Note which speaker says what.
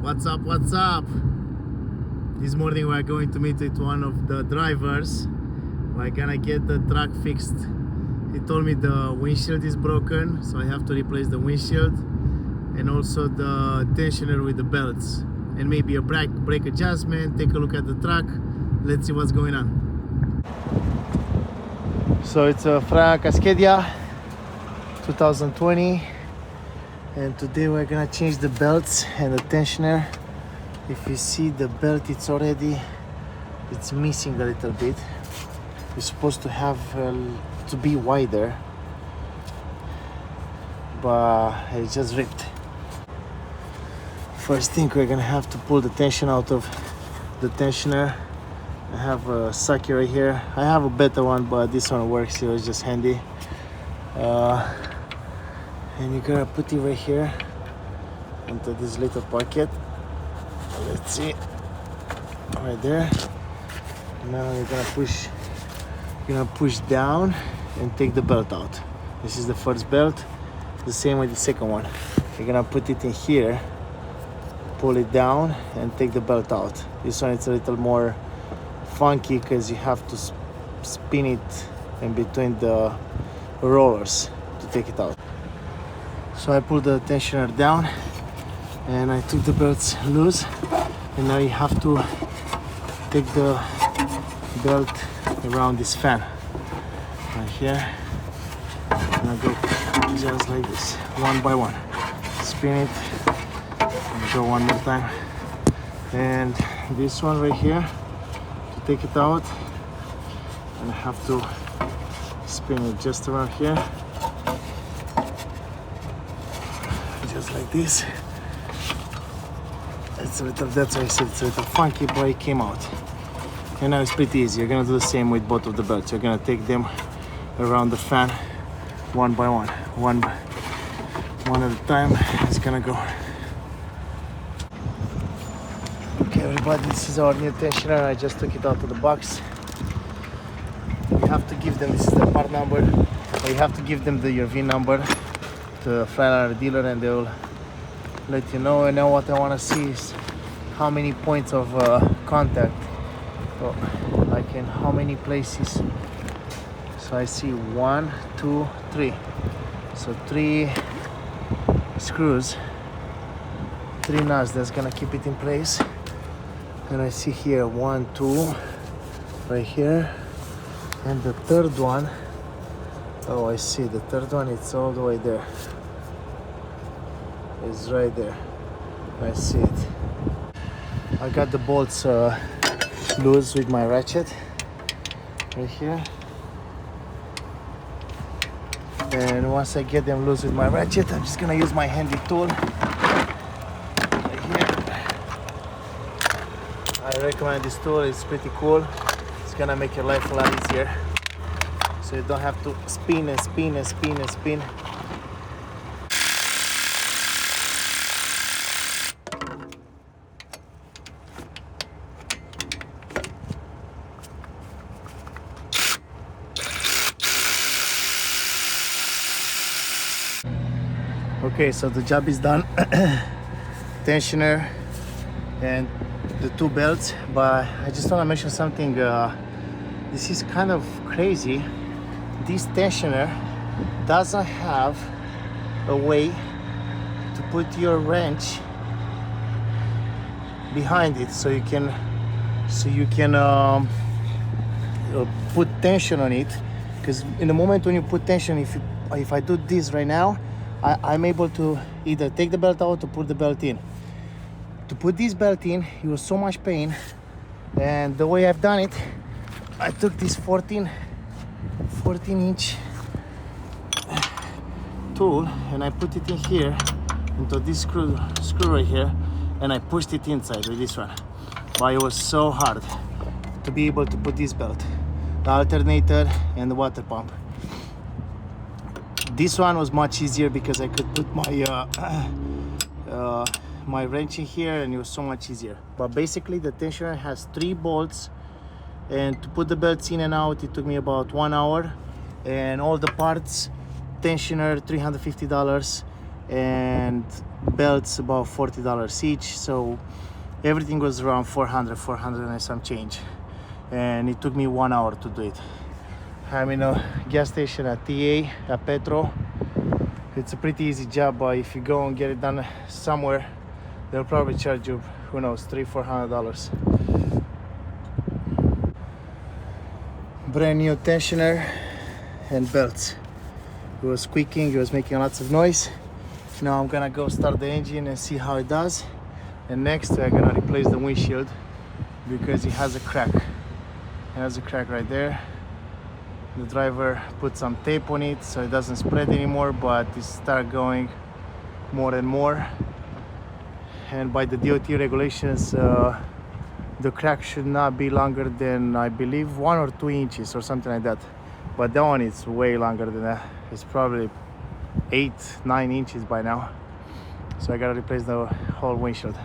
Speaker 1: What's up, what's up? This morning we're going to meet with one of the drivers. We're gonna get the truck fixed. He told me the windshield is broken, so I have to replace the windshield and also the tensioner with the belts and maybe a brake adjustment. Take a look at the truck. Let's see what's going on. So it's a Freightliner Cascadia 2020, and today we're gonna change the belts and the tensioner. If you see the belt, it's missing a little bit. It's supposed to have to be wider, but it's just ripped. First thing, we're gonna have to pull the tension out of the tensioner. I have a socket right here. I have a better one, but this one works. It was just handy. And you're gonna put it right here into this little pocket. Let's see, right there. Now you're gonna push down and take the belt out. This is the first belt. The same with the second one. You're gonna put it in here, pull it down, and take the belt out. This one it's a little more funky because you have to spin it in between the rollers to take it out. So I pulled the tensioner down and I took the belts loose, and now you have to take the belt around this fan right here. And I go just like this, one by one. Spin it and go one more time. And this one right here, to take it out, and I have to spin it just around here, just like this. It's a little, that's why I said it's a little funky, but it came out. And now it's pretty easy. You're gonna do the same with both of the belts. You're gonna take them around the fan one by one, one at a time. It's gonna go. Okay, everybody, this is our new tensioner. I just took it out of the box. You have to give them, this is the part number, or you have to give them your VIN number to the Freightliner dealer, and they will let you know. And now what I want to see is how many points of contact, so like in how many places. So I see 1, 2, 3. So 3 screws, 3 nuts that's gonna keep it in place. And I see here 1, 2 right here, and the third one, oh, I see the third one, it's all the way there. It's right there. I see it. I got the bolts loose with my ratchet right here. And once I get them loose with my ratchet, I'm just gonna use my handy tool right here. I recommend this tool. It's pretty cool. It's gonna make your life a lot easier, so you don't have to spin and spin and spin and spin. Okay, so the job is done. Tensioner and the 2 belts, but I just want to mention something. This is kind of crazy. This tensioner doesn't have a way to put your wrench behind it, so you can put tension on it. Because in the moment when you put tension, if I do this right now, I'm able to either take the belt out or put the belt in. To put this belt in, it was so much pain, and the way I've done it, I took this 14-inch tool and I put it in here into this screw right here, and I pushed it inside with this one. But it was so hard to be able to put this belt, the alternator and the water pump. This one was much easier because I could put my wrench in here, and it was so much easier. But basically the tensioner has 3 bolts, and to put the belts in and out, it took me about 1 hour. And all the parts, tensioner $350, and belts about $40 each. So everything was around 400 and some change, and it took me 1 hour to do it. I'm in a gas station at TA, at Petro. It's a pretty easy job, but if you go and get it done somewhere, they'll probably charge you, who knows, $300-400. Brand new tensioner and belts. It was squeaking, it was making lots of noise. Now I'm gonna go start the engine and see how it does. And next I'm gonna replace the windshield because it has a crack. It has a crack right there. The driver put some tape on it so it doesn't spread anymore, but it started going more and more. And by the DOT regulations, the crack should not be longer than, I believe, 1 or 2 inches or something like that. But that one is way longer than that. It's probably 8-9 inches by now. So I gotta replace the whole windshield.